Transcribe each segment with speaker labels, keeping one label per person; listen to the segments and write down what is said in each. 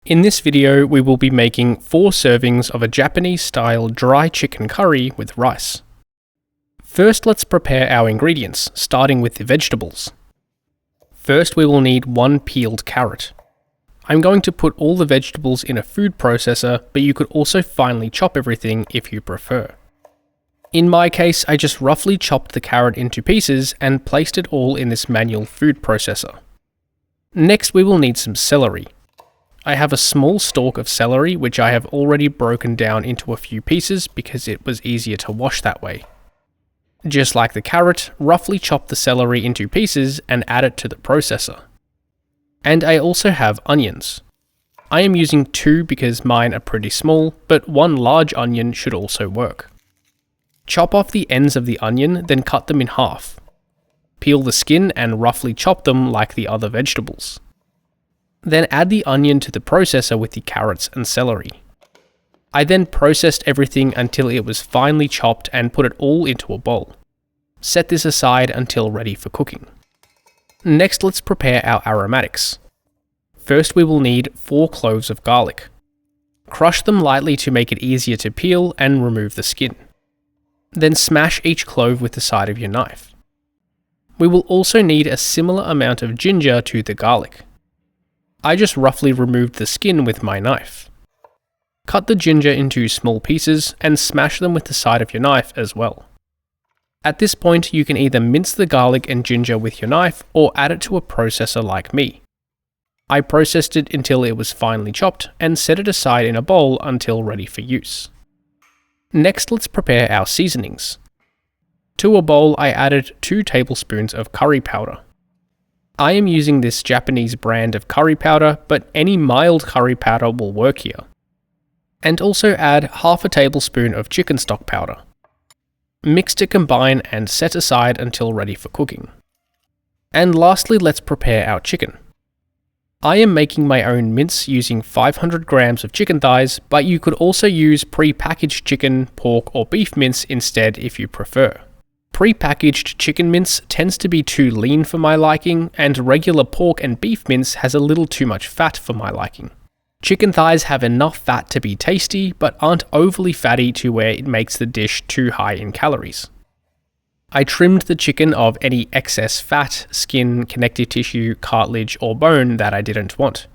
Speaker 1: In this video, we will be making 4 servings of a Japanese-style dry chicken curry with rice. First, let's prepare our ingredients, starting with the vegetables. First, we will need 1 peeled carrot. I'm going to put all the vegetables in a food processor, but you could also finely chop everything if you prefer. In my case, I just roughly chopped the carrot into pieces and placed it all in this manual food processor. Next, we will need some celery. I have a small stalk of celery which I have already broken down into a few pieces because it was easier to wash that way. Just like the carrot, roughly chop the celery into pieces and add it to the processor. And I also have onions. I am using 2 because mine are pretty small, but 1 large onion should also work. Chop off the ends of the onion, then cut them in half. Peel the skin and roughly chop them like the other vegetables. Then add the onion to the processor with the carrots and celery. I then processed everything until it was finely chopped and put it all into a bowl. Set this aside until ready for cooking. Next, let's prepare our aromatics. First, we will need 4 cloves of garlic. Crush them lightly to make it easier to peel and remove the skin. Then smash each clove with the side of your knife. We will also need a similar amount of ginger to the garlic. I just roughly removed the skin with my knife. Cut the ginger into small pieces and smash them with the side of your knife as well. At this point, you can either mince the garlic and ginger with your knife or add it to a processor like me. I processed it until it was finely chopped and set it aside in a bowl until ready for use. Next, let's prepare our seasonings. To a bowl, I added 2 tablespoons of curry powder. I am using this Japanese brand of curry powder, but any mild curry powder will work here. And also add half a tablespoon of chicken stock powder. Mix to combine and set aside until ready for cooking. And lastly, let's prepare our chicken. I am making my own mince using 500 grams of chicken thighs, but you could also use pre-packaged chicken, pork or beef mince instead if you prefer. Pre-packaged chicken mince tends to be too lean for my liking, and regular pork and beef mince has a little too much fat for my liking. Chicken thighs have enough fat to be tasty, but aren't overly fatty to where it makes the dish too high in calories. I trimmed the chicken of any excess fat, skin, connective tissue, cartilage, or bone that I didn't want.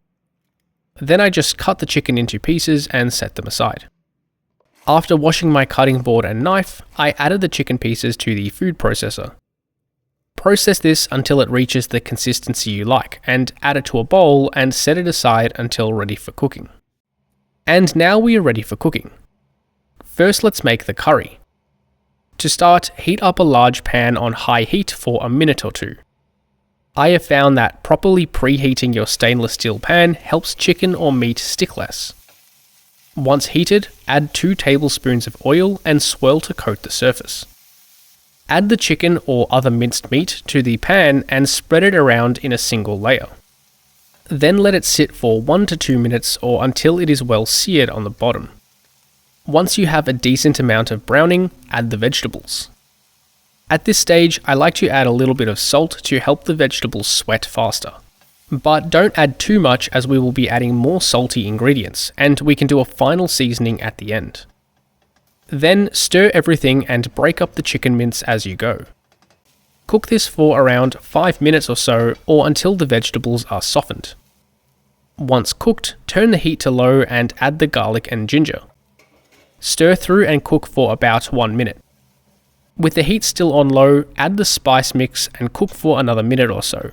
Speaker 1: Then I just cut the chicken into pieces and set them aside. After washing my cutting board and knife, I added the chicken pieces to the food processor. Process this until it reaches the consistency you like, and add it to a bowl and set it aside until ready for cooking. And now we are ready for cooking. First, let's make the curry. To start, heat up a large pan on high heat for a minute or 2. I have found that properly preheating your stainless steel pan helps chicken or meat stick less. Once heated, add 2 tablespoons of oil and swirl to coat the surface. Add the chicken or other minced meat to the pan and spread it around in a single layer. Then let it sit for 1 to 2 minutes or until it is well seared on the bottom. Once you have a decent amount of browning, add the vegetables. At this stage, I like to add a little bit of salt to help the vegetables sweat faster. But don't add too much as we will be adding more salty ingredients, and we can do a final seasoning at the end. Then stir everything and break up the chicken mince as you go. Cook this for around 5 minutes or so, or until the vegetables are softened. Once cooked, turn the heat to low and add the garlic and ginger. Stir through and cook for about 1 minute. With the heat still on low, add the spice mix and cook for another minute or so.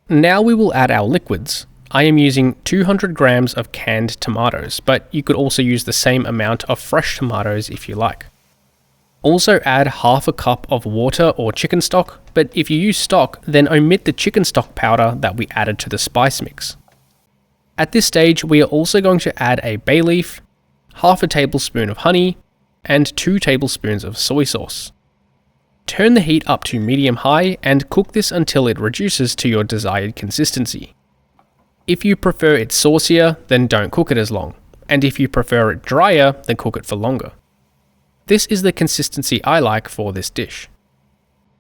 Speaker 1: Now we will add our liquids. I am using 200 grams of canned tomatoes, but you could also use the same amount of fresh tomatoes if you like. Also add half a cup of water or chicken stock, but if you use stock, then omit the chicken stock powder that we added to the spice mix. At this stage, we are also going to add a bay leaf, half a tablespoon of honey, and 2 tablespoons of soy sauce. Turn the heat up to medium-high and cook this until it reduces to your desired consistency. If you prefer it saucier, then don't cook it as long, and if you prefer it drier, then cook it for longer. This is the consistency I like for this dish.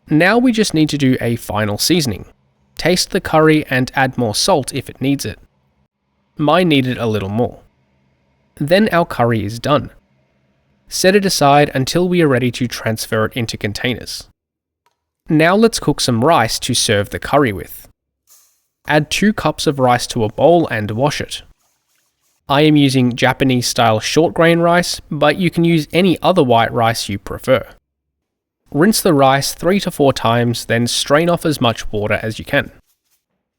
Speaker 1: Now we just need to do a final seasoning. Taste the curry and add more salt if it needs it. Mine needed a little more. Then our curry is done. Set it aside until we are ready to transfer it into containers. Now let's cook some rice to serve the curry with. Add 2 cups of rice to a bowl and wash it. I am using Japanese style short grain rice, but you can use any other white rice you prefer. Rinse the rice 3 to 4 times, then strain off as much water as you can.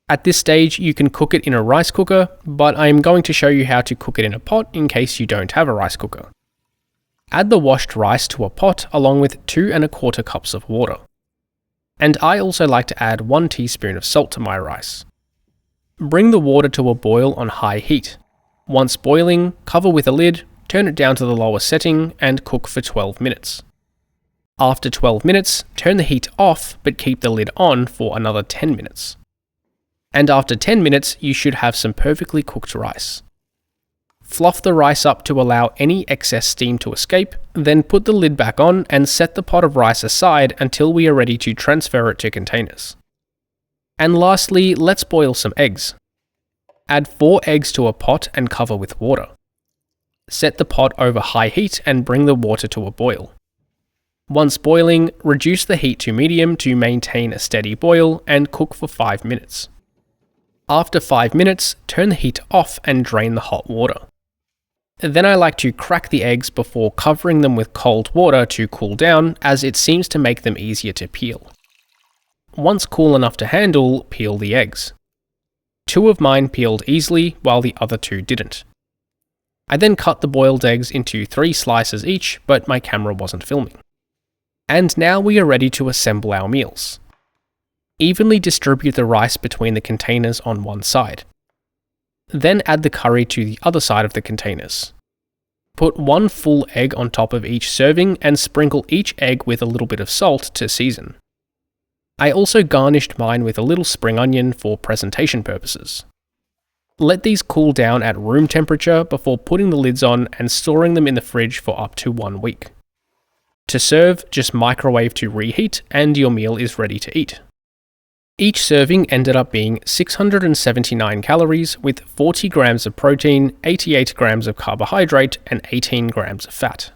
Speaker 1: At this stage, you can cook it in a rice cooker, but I am going to show you how to cook it in a pot in case you don't have a rice cooker. Add the washed rice to a pot along with 2 1/4 cups of water. And I also like to add 1 teaspoon of salt to my rice. Bring the water to a boil on high heat. Once boiling, cover with a lid, turn it down to the lowest setting, and cook for 12 minutes. After 12 minutes, turn the heat off but keep the lid on for another 10 minutes. And after 10 minutes, you should have some perfectly cooked rice. Fluff the rice up to allow any excess steam to escape, then put the lid back on and set the pot of rice aside until we are ready to transfer it to containers. And lastly, let's boil some eggs. Add 4 eggs to a pot and cover with water. Set the pot over high heat and bring the water to a boil. Once boiling, reduce the heat to medium to maintain a steady boil and cook for 5 minutes. After 5 minutes, turn the heat off and drain the hot water. Then I like to crack the eggs before covering them with cold water to cool down, as it seems to make them easier to peel. Once cool enough to handle, peel the eggs. 2 of mine peeled easily, while the other 2 didn't. I then cut the boiled eggs into 3 slices each, but my camera wasn't filming. And now we are ready to assemble our meals. Evenly distribute the rice between the containers on one side. Then add the curry to the other side of the containers. Put 1 full egg on top of each serving and sprinkle each egg with a little bit of salt to season. I also garnished mine with a little spring onion for presentation purposes. Let these cool down at room temperature before putting the lids on and storing them in the fridge for up to 1 week. To serve, just microwave to reheat and your meal is ready to eat. Each serving ended up being 679 calories with 40 grams of protein, 88 grams of carbohydrate, and 18 grams of fat.